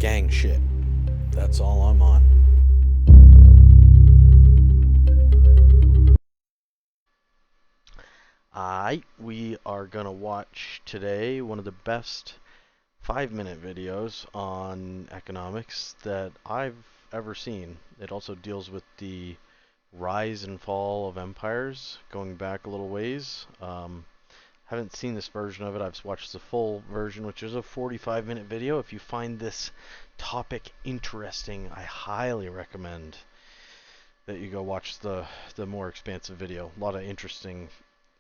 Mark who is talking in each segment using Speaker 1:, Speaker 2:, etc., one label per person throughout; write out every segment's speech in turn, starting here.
Speaker 1: gang shit. That's all I'm on. We are gonna watch today one of the best 5-minute videos on economics that I've ever seen. It also deals with the rise and fall of empires, going back a little ways. Haven't seen this version of it. I've watched the full version, which is a 45-minute video. If you find this topic interesting, I highly recommend that you go watch the more expansive video. A lot of interesting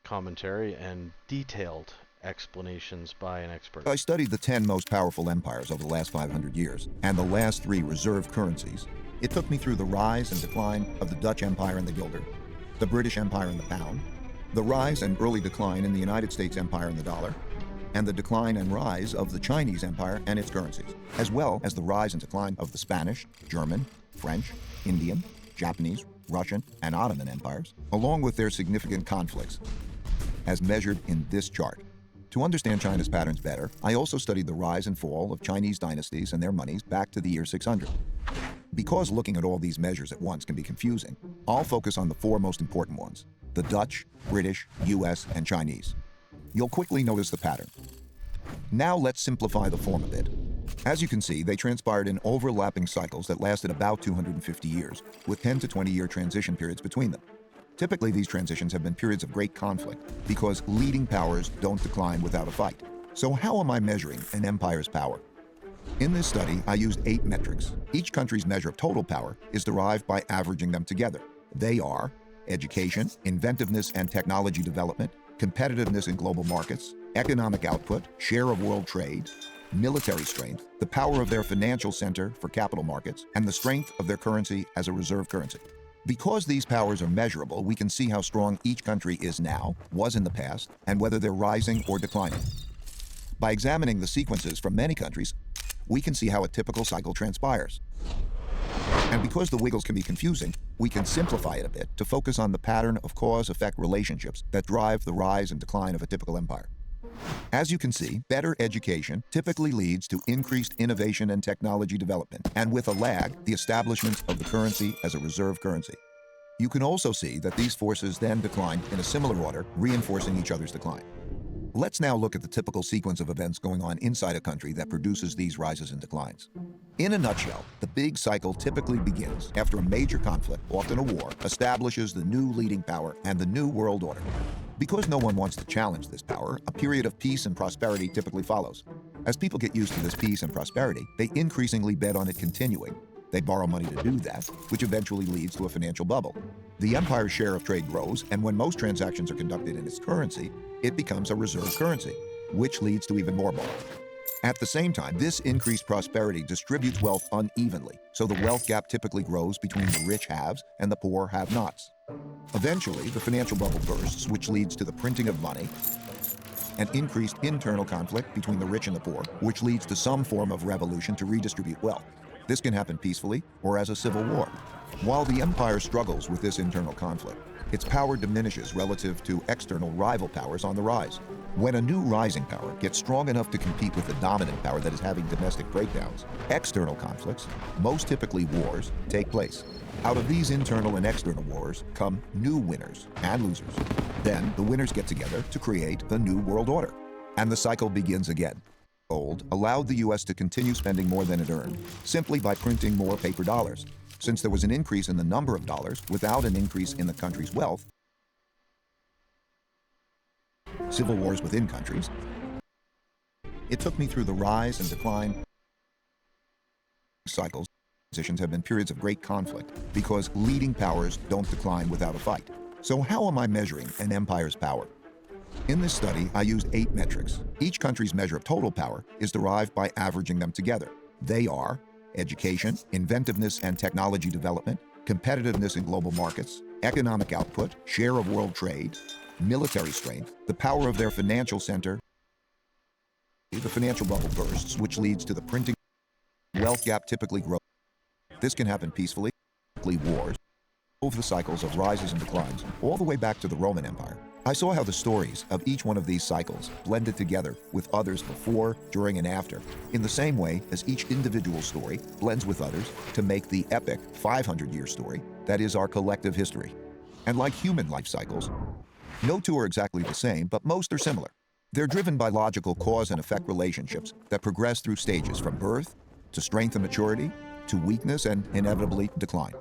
Speaker 1: commentary and detailed explanations by an expert.
Speaker 2: I studied the 10 most powerful empires over the last 500 years and the last 3 reserve currencies. It took me through the rise and decline of the Dutch Empire and the guilder, the British Empire and the pound, the rise and early decline in the United States Empire and the dollar, and the decline and rise of the Chinese Empire and its currencies, as well as the rise and decline of the Spanish, German, French, Indian, Japanese, Russian, and Ottoman empires, along with their significant conflicts, as measured in this chart. To understand China's patterns better, I also studied the rise and fall of Chinese dynasties and their monies back to the year 600. Because looking at all these measures at once can be confusing, I'll focus on the 4 most important ones: the Dutch, British, US, and Chinese. You'll quickly notice the pattern. Now let's simplify the form a bit. As you can see, they transpired in overlapping cycles that lasted about 250 years, with 10 to 20-year transition periods between them. Typically, these transitions have been periods of great conflict because leading powers don't decline without a fight. So how am I measuring an empire's power? In this study, I used 8 metrics. Each country's measure of total power is derived by averaging them together. They are education, inventiveness and technology development, competitiveness in global markets, economic output, share of world trade, military strength, the power of their financial center for capital markets, and the strength of their currency as a reserve currency. Because these powers are measurable, we can see how strong each country is now, was in the past, and whether they're rising or declining. By examining the sequences from many countries, we can see how a typical cycle transpires. And because the wiggles can be confusing, we can simplify it a bit to focus on the pattern of cause-effect relationships that drive the rise and decline of a typical empire. As you can see, better education typically leads to increased innovation and technology development, and with a lag, the establishment of the currency as a reserve currency. You can also see that these forces then decline in a similar order, reinforcing each other's decline. Let's now look at the typical sequence of events going on inside a country that produces these rises and declines. In a nutshell, the big cycle typically begins after a major conflict, often a war, establishes the new leading power and the new world order. Because no one wants to challenge this power, a period of peace and prosperity typically follows. As people get used to this peace and prosperity, they increasingly bet on it continuing. They borrow money to do that, which eventually leads to a financial bubble. The empire's share of trade grows, and when most transactions are conducted in its currency, it becomes a reserve currency, which leads to even more borrowing. At the same time, this increased prosperity distributes wealth unevenly, so the wealth gap typically grows between the rich haves and the poor have-nots. Eventually, the financial bubble bursts, which leads to the printing of money and increased internal conflict between the rich and the poor, which leads to some form of revolution to redistribute wealth. This can happen peacefully or as a civil war. While the empire struggles with this internal conflict, its power diminishes relative to external rival powers on the rise. When a new rising power gets strong enough to compete with the dominant power that is having domestic breakdowns, external conflicts, most typically wars, take place. Out of these internal and external wars come new winners and losers. Then the winners get together to create the new world order. And the cycle begins again. Gold allowed the US to continue spending more than it earned, simply by printing more paper dollars. Since there was an increase in the number of dollars without an increase in the country's wealth, civil wars within countries, it took me through the rise and decline cycles. Transitions have been periods of great conflict because leading powers don't decline without a fight. So how am I measuring an empire's power? In this study, I used 8 metrics. Each country's measure of total power is derived by averaging them together. They are education, inventiveness and technology development, competitiveness in global markets, economic output, share of world trade, military strength, the power of their financial center. The financial bubble bursts, which leads to the printing. Wealth gap typically grows. This can happen peacefully. Wars over the cycles of rises and declines all the way back to the Roman Empire. I saw how the stories of each one of these cycles blended together with others before, during, and after, in the same way as each individual story blends with others to make the epic 500-year story that is our collective history. And like human life cycles, no two are exactly the same, but most are similar. They're driven by logical cause and effect relationships that progress through stages from birth to strength and maturity to weakness and inevitably decline.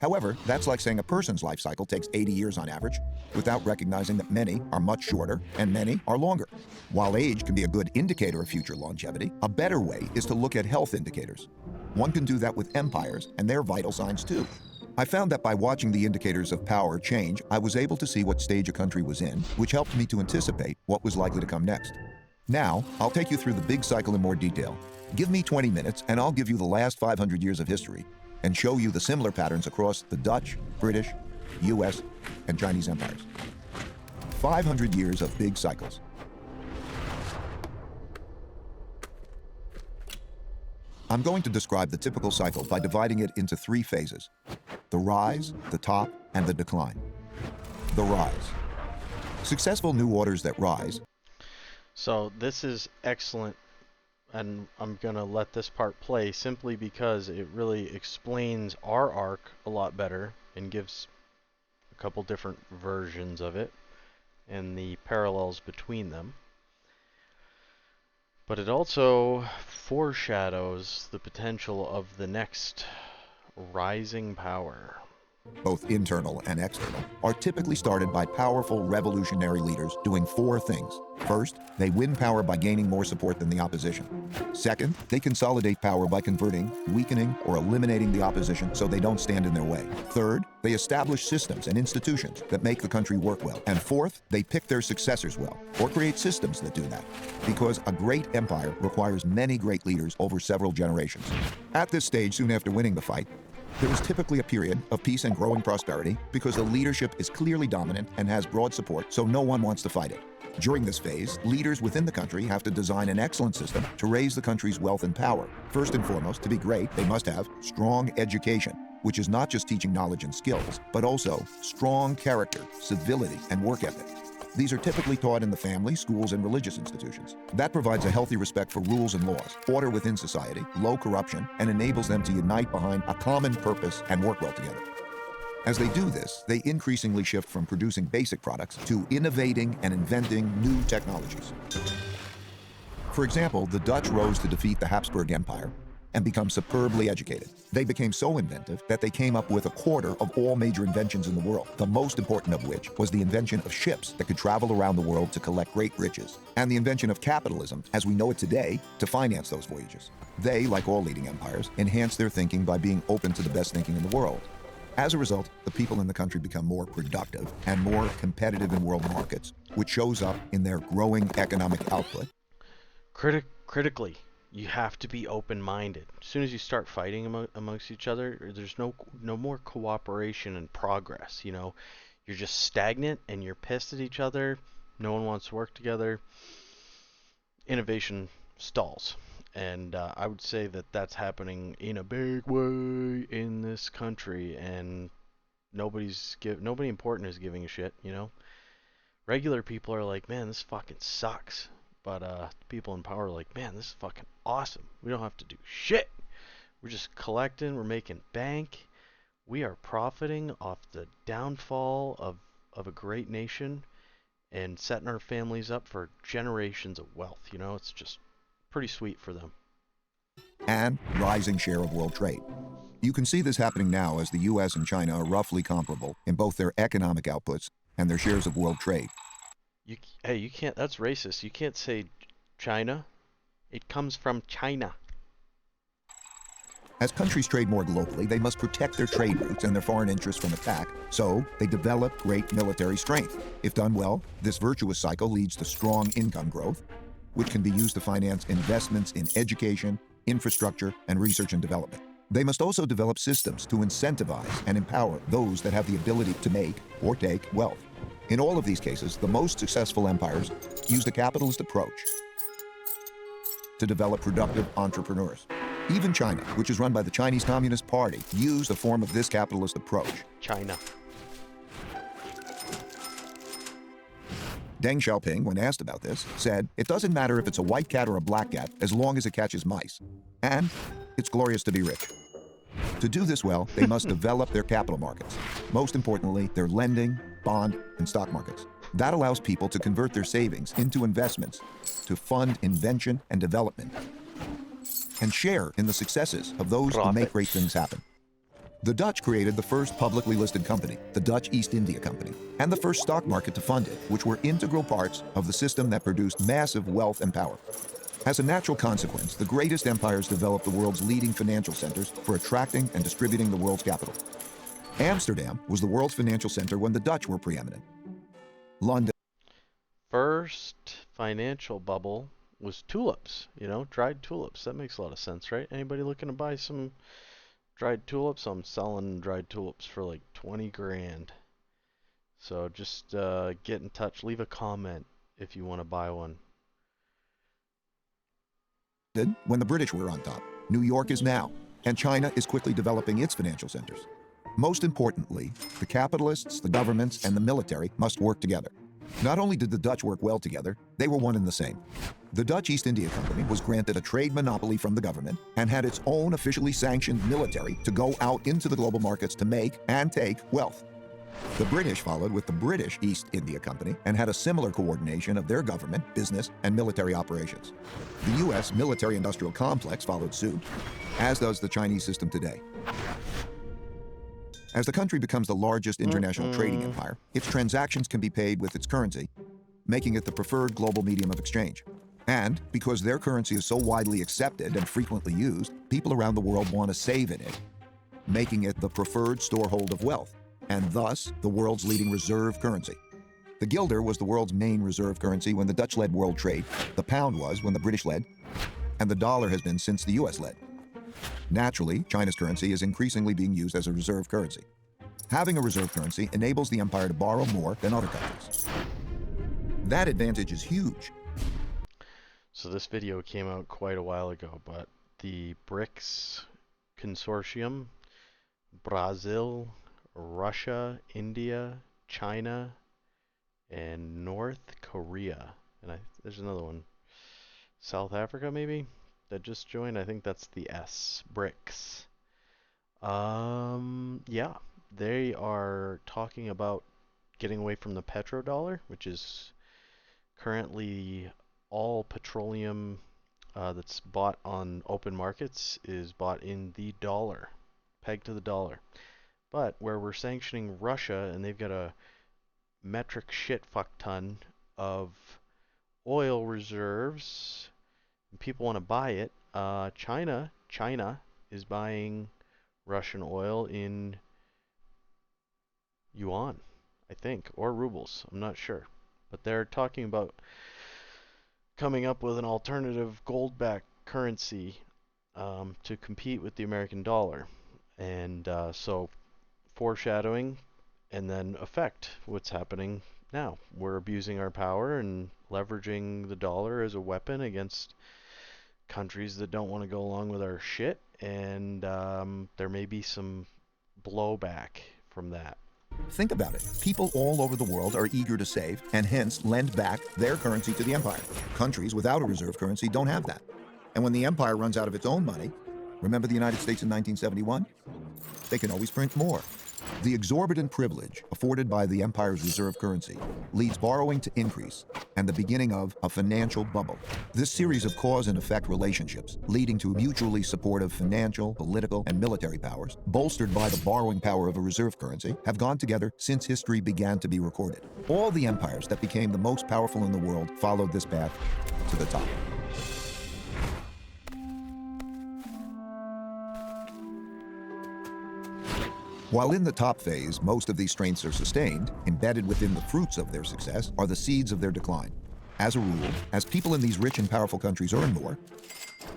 Speaker 2: However, that's like saying a person's life cycle takes 80 years on average, without recognizing that many are much shorter and many are longer. While age can be a good indicator of future longevity, a better way is to look at health indicators. One can do that with empires and their vital signs too. I found that by watching the indicators of power change, I was able to see what stage a country was in, which helped me to anticipate what was likely to come next. Now, I'll take you through the big cycle in more detail. Give me 20 minutes and I'll give you the last 500 years of history and show you the similar patterns across the Dutch, British, US, and Chinese empires. 500 years of big cycles. I'm going to describe the typical cycle by dividing it into 3 phases: the rise, the top, and the decline. The rise. Successful new orders that rise.
Speaker 1: So this is excellent, and I'm going to let this part play simply because it really explains our arc a lot better and gives a couple different versions of it and the parallels between them. But it also foreshadows the potential of the next rising power.
Speaker 2: Both internal and external, are typically started by powerful revolutionary leaders doing 4 things. First, they win power by gaining more support than the opposition. Second, they consolidate power by converting, weakening, or eliminating the opposition so they don't stand in their way. Third, they establish systems and institutions that make the country work well. And fourth, they pick their successors well, or create systems that do that. Because a great empire requires many great leaders over several generations. At this stage, soon after winning the fight, there is typically a period of peace and growing prosperity because the leadership is clearly dominant and has broad support, so no one wants to fight it. During this phase, leaders within the country have to design an excellent system to raise the country's wealth and power. First and foremost, to be great, they must have strong education, which is not just teaching knowledge and skills, but also strong character, civility, and work ethic. These are typically taught in the family, schools, and religious institutions. That provides a healthy respect for rules and laws, order within society, low corruption, and enables them to unite behind a common purpose and work well together. As they do this, they increasingly shift from producing basic products to innovating and inventing new technologies. For example, the Dutch rose to defeat the Habsburg Empire and become superbly educated. They became so inventive that they came up with a quarter of all major inventions in the world, the most important of which was the invention of ships that could travel around the world to collect great riches, and the invention of capitalism, as we know it today, to finance those voyages. They, like all leading empires, enhanced their thinking by being open to the best thinking in the world. As a result, the people in the country become more productive and more competitive in world markets, which shows up in their growing economic output.
Speaker 1: Critically, you have to be open-minded. As soon as you start fighting amongst each other, there's no more cooperation and progress. You know, you're just stagnant and you're pissed at each other. No one wants to work together. Innovation stalls, and I would say that that's happening in a big way in this country, and nobody important is giving a shit. You know, regular people are like, man, this fucking sucks. But people in power are like, man, this is fucking awesome. We don't have to do shit. We're just collecting. We're making bank. We are profiting off the downfall of a great nation and setting our families up for generations of wealth. You know, it's just pretty sweet for them.
Speaker 2: And rising share of world trade. You can see this happening now as the US and China are roughly comparable in both their economic outputs and their shares of world trade.
Speaker 1: Hey, you can't, that's racist. You can't say China. It comes from China.
Speaker 2: As countries trade more globally, they must protect their trade routes and their foreign interests from attack, so they develop great military strength. If done well, this virtuous cycle leads to strong income growth, which can be used to finance investments in education, infrastructure, and research and development. They must also develop systems to incentivize and empower those that have the ability to make or take wealth. In all of these cases, the most successful empires used a capitalist approach to develop productive entrepreneurs. Even China, which is run by the Chinese Communist Party, used a form of this capitalist approach.
Speaker 1: China.
Speaker 2: Deng Xiaoping, when asked about this, said, "It doesn't matter if it's a white cat or a black cat as long as it catches mice. And it's glorious to be rich." To do this well, they must develop their capital markets. Most importantly, their lending, bond, and stock markets. That allows people to convert their savings into investments to fund invention and development and share in the successes of those who make great things happen. The Dutch created the first publicly listed company, the Dutch East India Company, and the first stock market to fund it, which were integral parts of the system that produced massive wealth and power. As a natural consequence, the greatest empires developed the world's leading financial centers for attracting and distributing the world's capital. Amsterdam was the world's financial center when the Dutch were preeminent. London.
Speaker 1: First financial bubble was tulips, dried tulips. That makes a lot of sense, right? Anybody looking to buy some dried tulips? I'm selling dried tulips for like 20 grand. So just get in touch. Leave a comment if you want to buy one.
Speaker 2: When the British were on top, New York is now, and China is quickly developing its financial centers. Most importantly, the capitalists, the governments, and the military must work together. Not only did the Dutch work well together, they were one and the same. The Dutch East India Company was granted a trade monopoly from the government and had its own officially sanctioned military to go out into the global markets to make and take wealth. The British followed with the British East India Company and had a similar coordination of their government, business, and military operations. The U.S. military-industrial complex followed suit, as does the Chinese system today. As the country becomes the largest international trading empire, its transactions can be paid with its currency, making it the preferred global medium of exchange. And because their currency is so widely accepted and frequently used, people around the world want to save in it, making it the preferred storehold of wealth, and thus the world's leading reserve currency. The guilder was the world's main reserve currency when the Dutch led world trade, the pound was when the British led, and the dollar has been since the US led. Naturally, China's currency is increasingly being used as a reserve currency. Having a reserve currency enables the empire to borrow more than other countries. That advantage is huge.
Speaker 1: So this video came out quite a while ago, but the BRICS consortium, Brazil, Russia, India, China, and North Korea. And there's another one. South Africa, maybe? That just joined. I think that's the S. BRICS. Yeah. They are talking about getting away from the petrodollar, which is currently all petroleum that's bought on open markets is bought in the dollar, pegged to the dollar. But where we're sanctioning Russia and they've got a metric shit fuck ton of oil reserves, and people want to buy it. China is buying Russian oil in yuan, I think, or rubles. I'm not sure. But they're talking about coming up with an alternative gold-backed currency to compete with the American dollar. And so foreshadowing and then effect what's happening now. We're abusing our power and leveraging the dollar as a weapon against countries that don't want to go along with our shit, and there may be some blowback from that.
Speaker 2: Think about it. People all over the world are eager to save and hence lend back their currency to the empire. Countries without a reserve currency don't have that. And when the empire runs out of its own money, remember the United States in 1971? They can always print more. The exorbitant privilege afforded by the empire's reserve currency leads borrowing to increase and the beginning of a financial bubble. This series of cause and effect relationships, leading to mutually supportive financial, political, and military powers, bolstered by the borrowing power of a reserve currency, have gone together since history began to be recorded. All the empires that became the most powerful in the world followed this path to the top. While in the top phase, most of these strengths are sustained, embedded within the fruits of their success are the seeds of their decline. As a rule, as people in these rich and powerful countries earn more,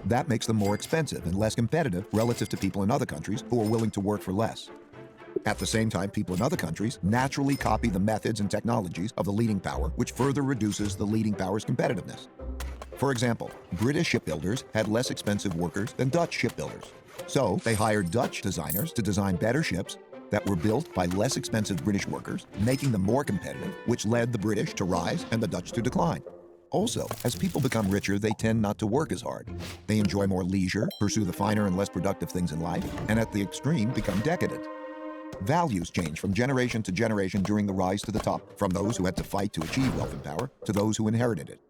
Speaker 2: that makes them more expensive and less competitive relative to people in other countries who are willing to work for less. At the same time, people in other countries naturally copy the methods and technologies of the leading power, which further reduces the leading power's competitiveness. For example, British shipbuilders had less expensive workers than Dutch shipbuilders. So they hired Dutch designers to design better ships that were built by less expensive British workers, making them more competitive, which led the British to rise and the Dutch to decline. Also, as people become richer, they tend not to work as hard. They enjoy more leisure, pursue the finer and less productive things in life, and at the extreme become decadent. Values change from generation to generation during the rise to the top, from those who had to fight to achieve wealth and power to those who inherited it.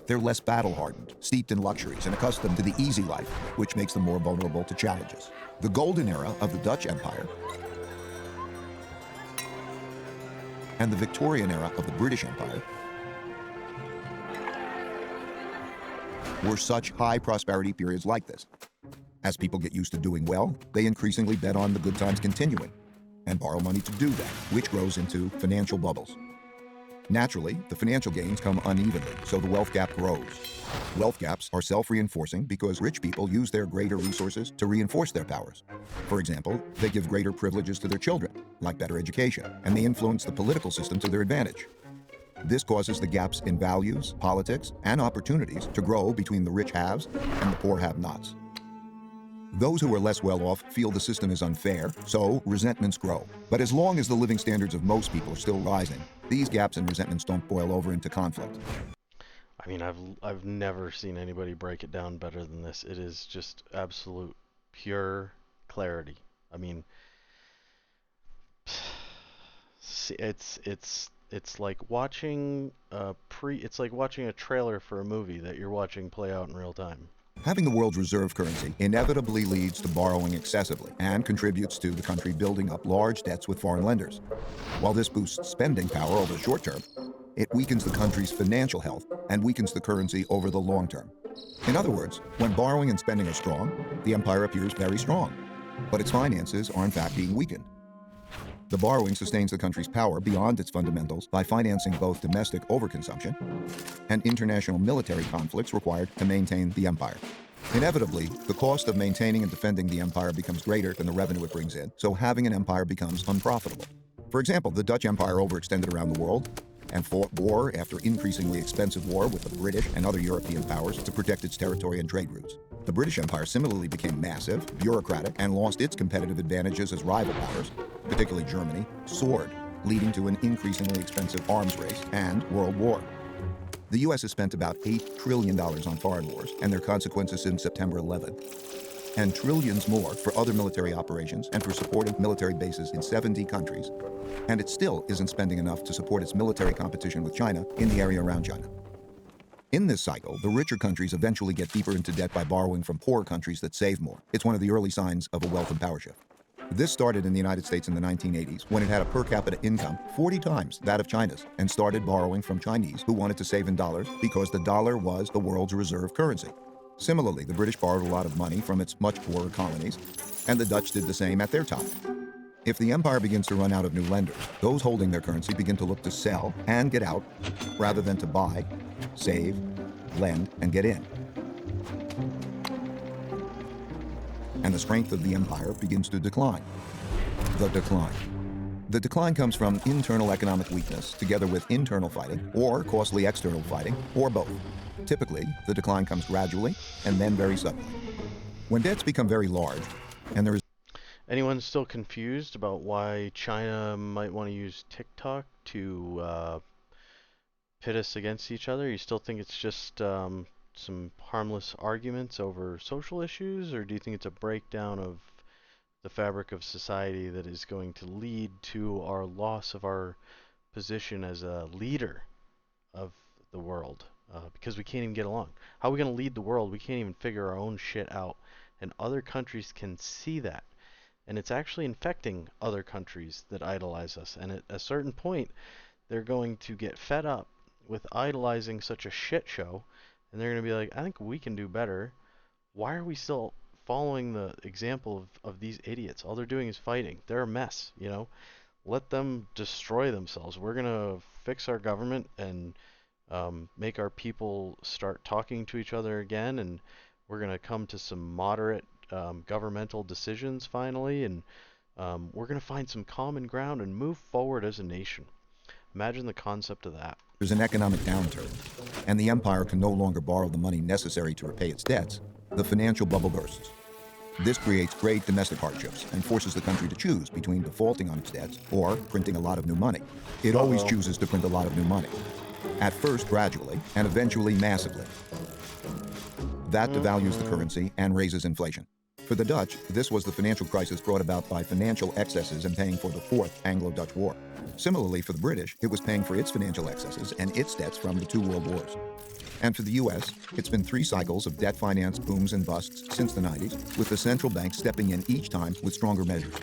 Speaker 2: They're less battle-hardened, steeped in luxuries, and accustomed to the easy life, which makes them more vulnerable to challenges. The golden era of the Dutch Empire and the Victorian era of the British Empire were such high prosperity periods like this. As people get used to doing well, they increasingly bet on the good times continuing and borrow money to do that, which grows into financial bubbles. Naturally, the financial gains come unevenly, so the wealth gap grows. Wealth gaps are self-reinforcing because rich people use their greater resources to reinforce their powers. For example, they give greater privileges to their children, like better education, and they influence the political system to their advantage. This causes the gaps in values, politics, and opportunities to grow between the rich haves and the poor have-nots. Those who are less well off feel the system is unfair, so resentments grow. But as long as the living standards of most people are still rising, these gaps and resentments don't boil over into conflict.
Speaker 1: I mean, I've never seen anybody break it down better than this. It is just absolute pure clarity. I mean, it's like watching it's like watching a trailer for a movie that you're watching play out in real time.
Speaker 2: Having the world's reserve currency inevitably leads to borrowing excessively and contributes to the country building up large debts with foreign lenders. While this boosts spending power over the short term, it weakens the country's financial health and weakens the currency over the long term. In other words, when borrowing and spending are strong, the empire appears very strong, but its finances are in fact being weakened. The borrowing sustains the country's power beyond its fundamentals by financing both domestic overconsumption and international military conflicts required to maintain the empire. Inevitably, the cost of maintaining and defending the empire becomes greater than the revenue it brings in, so having an empire becomes unprofitable. For example, the Dutch Empire overextended around the world and fought war after increasingly expensive war with the British and other European powers to protect its territory and trade routes. The British Empire similarly became massive, bureaucratic, and lost its competitive advantages as rival powers, particularly Germany, soared, leading to an increasingly expensive arms race and world war. The U.S. has spent about $8 trillion on foreign wars and their consequences since September 11, and trillions more for other military operations and for supporting military bases in 70 countries. And it still isn't spending enough to support its military competition with China in the area around China. In this cycle, the richer countries eventually get deeper into debt by borrowing from poorer countries that save more. It's one of the early signs of a wealth and power shift. This started in the United States in the 1980s when it had a per capita income 40 times that of China's and started borrowing from Chinese who wanted to save in dollars because the dollar was the world's reserve currency. Similarly, the British borrowed a lot of money from its much poorer colonies, and the Dutch did the same at their time. If the empire begins to run out of new lenders, those holding their currency begin to look to sell and get out rather than to buy, save, lend, and get in. And the strength of the empire begins to decline. The decline. The decline comes from internal economic weakness together with internal fighting or costly external fighting, or both. Typically, the decline comes gradually and then very suddenly. When debts become very large and there is
Speaker 1: Anyone still confused about why China might want to use TikTok to pit us against each other? You still think it's just some harmless arguments over social issues, or do you think it's a breakdown of the fabric of society that is going to lead to our loss of our position as a leader of the world? Because we can't even get along. How are we going to lead the world? We can't even figure our own shit out, and other countries can see that. And it's actually infecting other countries that idolize us. And at a certain point, they're going to get fed up with idolizing such a shit show. And they're going to be like, I think we can do better. Why are we still following the example of these idiots? All they're doing is fighting. They're a mess, you know? Let them destroy themselves. We're going to fix our government and make our people start talking to each other again. And we're going to come to some moderate governmental decisions finally, and we're going to find some common ground and move forward as a nation. Imagine the concept of that.
Speaker 2: there's an economic downturn, and the empire can no longer borrow the money necessary to repay its debts. The financial bubble bursts. This creates great domestic hardships and forces the country to choose between defaulting on its debts or printing a lot of new money. It always chooses to print a lot of new money. At first gradually, and eventually massively. That devalues the currency and raises inflation. For the Dutch, this was the financial crisis brought about by financial excesses and paying for the Fourth Anglo-Dutch War. Similarly, for the British, it was paying for its financial excesses and its debts from the two world wars. And for the U.S., it's been 3 cycles of debt finance booms and busts since the 90s, with the central bank stepping in each time with stronger measures.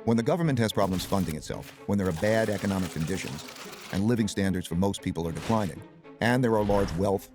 Speaker 2: When the government has problems funding itself, when there are bad economic conditions, and living standards for most people are declining, and there are large wealth,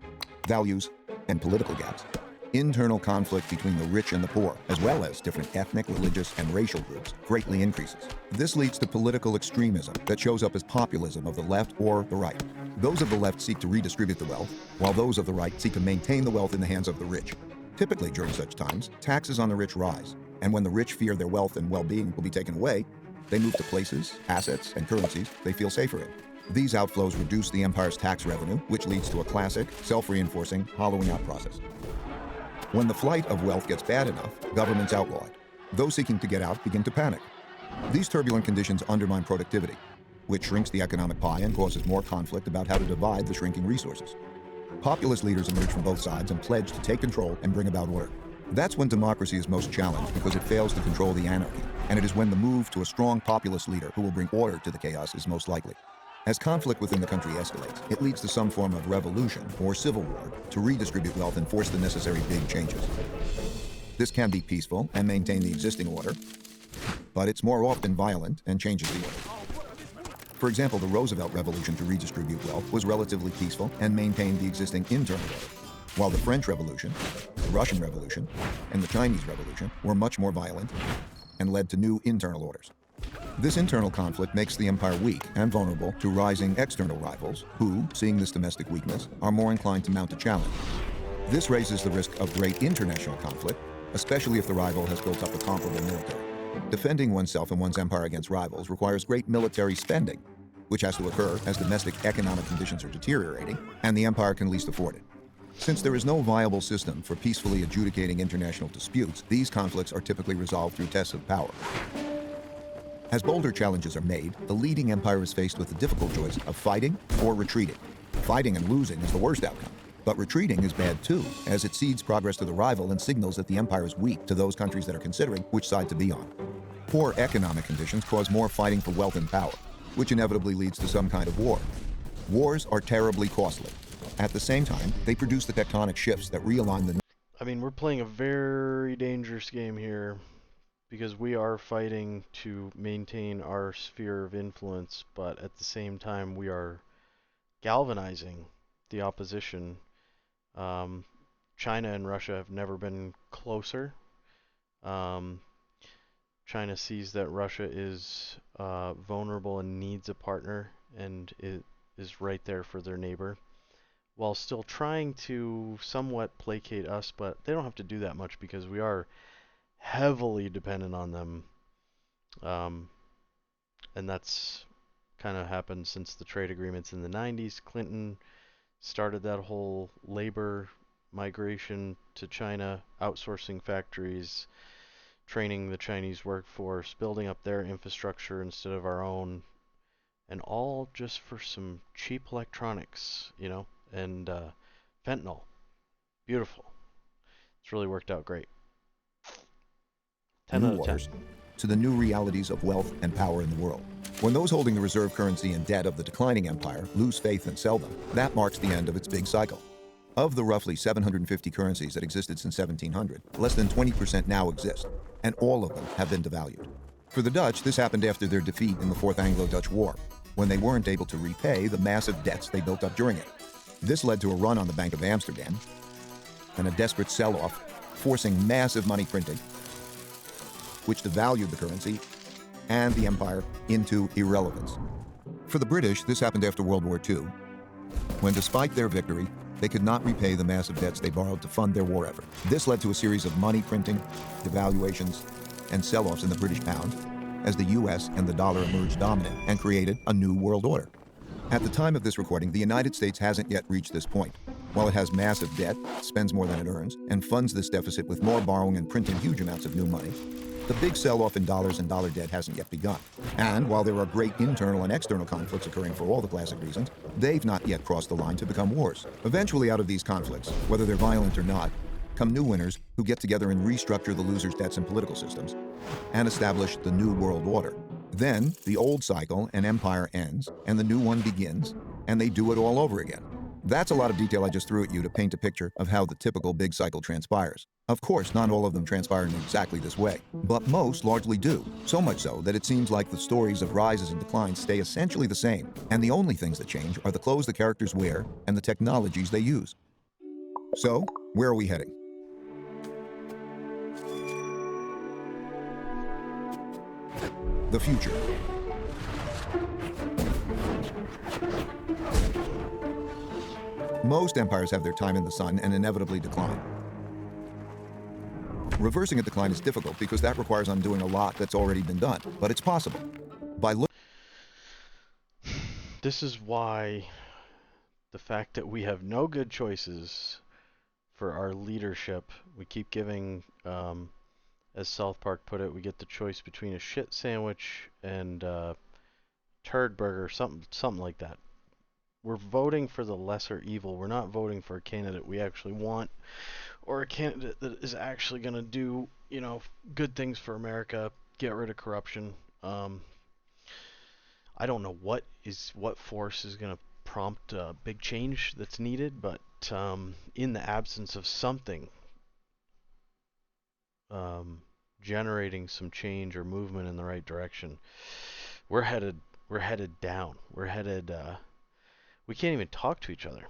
Speaker 2: values, and political gaps, internal conflict between the rich and the poor, as well as different ethnic, religious, and racial groups, greatly increases. This leads to political extremism that shows up as populism of the left or the right. Those of the left seek to redistribute the wealth, while those of the right seek to maintain the wealth in the hands of the rich. Typically, during such times, taxes on the rich rise, and when the rich fear their wealth and well-being will be taken away, they move to places, assets, and currencies they feel safer in. These outflows reduce the empire's tax revenue, which leads to a classic, self-reinforcing, hollowing out process. When the flight of wealth gets bad enough, governments outlaw it. Those seeking to get out begin to panic. These turbulent conditions undermine productivity, which shrinks the economic pie and causes more conflict about how to divide the shrinking resources. Populist leaders emerge from both sides and pledge to take control and bring about order. That's when democracy is most challenged because it fails to control the anarchy, and it is when the move to a strong populist leader who will bring order to the chaos is most likely. As conflict within the country escalates, it leads to some form of revolution or civil war to redistribute wealth and force the necessary big changes. This can be peaceful and maintain the existing order, but it's more often violent and changes the order. For example, the Roosevelt Revolution to redistribute wealth was relatively peaceful and maintained the existing internal order, while the French Revolution, the Russian Revolution, and the Chinese Revolution were much more violent and led to new internal orders. This internal conflict makes the empire weak and vulnerable to rising external rivals who, seeing this domestic weakness, are more inclined to mount a challenge. This raises the risk of great international conflict, especially if the rival has built up a comparable military. Defending oneself and one's empire against rivals requires great military spending, which has to occur as domestic economic conditions are deteriorating and the empire can least afford it. Since there is no viable system for peacefully adjudicating international disputes, these conflicts are typically resolved through tests of power. As bolder challenges are made, the leading empire is faced with the difficult choice of fighting or retreating. Fighting and losing is the worst outcome, but retreating is bad too, as it cedes progress to the rival and signals that the empire is weak to those countries that are considering which side to be on. Poor economic conditions cause more fighting for wealth and power, which inevitably leads to some kind of war. Wars are terribly costly. At the same time, they produce the tectonic shifts that realign the...
Speaker 1: I mean, we're playing a very dangerous game here because we are fighting to maintain our sphere of influence, but at the same time we are galvanizing the opposition. China and Russia have never been closer. China sees that Russia is vulnerable and needs a partner, and it is right there for their neighbor, while still trying to somewhat placate us, but they don't have to do that much because we are heavily dependent on them. And that's kind of happened since the trade agreements in the 90s. Clinton started that whole labor migration to China, outsourcing factories, training the Chinese workforce, building up their infrastructure instead of our own, and all just for some cheap electronics, you know, and fentanyl. Beautiful. It's really worked out great. 10 out of 10.
Speaker 2: To the new realities of wealth and power in the world. When those holding the reserve currency and debt of the declining empire lose faith and sell them, that marks the end of its big cycle. Of the roughly 750 currencies that existed since 1700, less than 20% now exist, and all of them have been devalued. For the Dutch, this happened after their defeat in the Fourth Anglo-Dutch War, when they weren't able to repay the massive debts they built up during it. This led to a run on the Bank of Amsterdam and a desperate sell-off, forcing massive money printing, which devalued the currency and the empire into irrelevance. For the British, this happened after World War II, when despite their victory, they could not repay the massive debts they borrowed to fund their war effort. This led to a series of money printing, devaluations, and sell-offs in the British pound, as the US and the dollar emerged dominant and created a new world order. At the time of this recording, the United States hasn't yet reached this point, while it has massive debt, spends more than it earns, and funds this deficit with more borrowing and printing huge amounts of new money, the big sell-off in dollars and dollar debt hasn't yet begun. And while there are great internal and external conflicts occurring for all the classic reasons, they've not yet crossed the line to become wars. Eventually, out of these conflicts, whether they're violent or not, come new winners who get together and restructure the losers' debts and political systems and establish the new world order. Then, the old cycle and empire ends, and the new one begins, and they do it all over again. That's a lot of detail I just threw at you to paint a picture of how the typical big cycle transpires. Of course, not all of them transpire in exactly this way, but most largely do. So much so that it seems like the stories of rises and declines stay essentially the same, and the only things that change are the clothes the characters wear and the technologies they use. So, where are we heading? The future. Most empires have their time in the sun and inevitably decline. Reversing a decline is difficult because that requires undoing a lot that's already been done, but it's possible.
Speaker 1: This is why the fact that we have no good choices for our leadership, we keep giving, as South Park put it, we get the choice between a shit sandwich and turd burger, something like that. We're voting for the lesser evil. We're not voting for a candidate we actually want, or a candidate that is actually going to do, good things for America, get rid of corruption. I don't know what force is going to prompt big change that's needed, but in the absence of something generating some change or movement in the right direction, we're headed down. We're headed. We can't even talk to each other.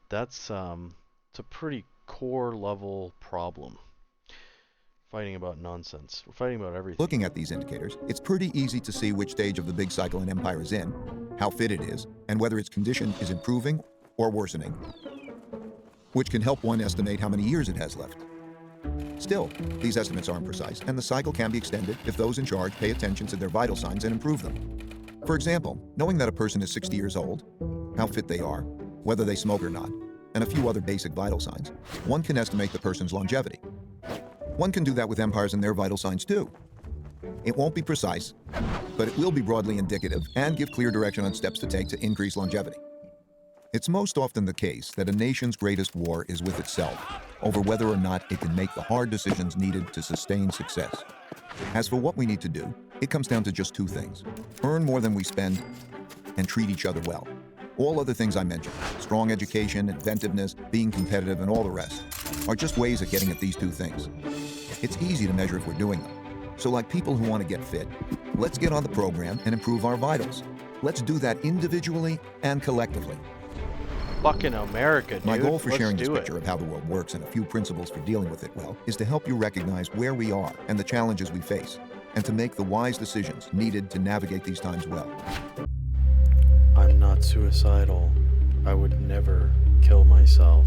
Speaker 1: That's it's a pretty core level problem. Fighting about nonsense. We're fighting about everything.
Speaker 2: Looking at these indicators, it's pretty easy to see which stage of the big cycle an empire is in, how fit it is, and whether its condition is improving or worsening, which can help one estimate how many years it has left. Still, these estimates aren't precise, and the cycle can be extended if those in charge pay attention to their vital signs and improve them. For example, knowing that a person is 60 years old, how fit they are, whether they smoke or not, and a few other basic vital signs, one can estimate the person's longevity. One can do that with empires and their vital signs too. It won't be precise, but it will be broadly indicative and give clear direction on steps to take to increase longevity. It's most often the case that a nation's greatest war is with itself, over whether or not it can make the hard decisions needed to sustain success. As for what we need to do, it comes down to just two things: earn more than we spend and treat each other well. All other things I mentioned, strong education, inventiveness, being competitive, and all the rest, are just ways of getting at these two things. It's easy to measure if we're doing them. So like people who want to get fit, let's get on the program and improve our vitals. Let's do that individually and collectively.
Speaker 1: Fucking America, dude.
Speaker 2: My goal for sharing this
Speaker 1: do
Speaker 2: picture of how the world works and a few principles for dealing with it well is to help you recognize where we are and the challenges we face, and to make the wise decisions needed to navigate these times well.
Speaker 1: I'm not suicidal. I would never kill myself.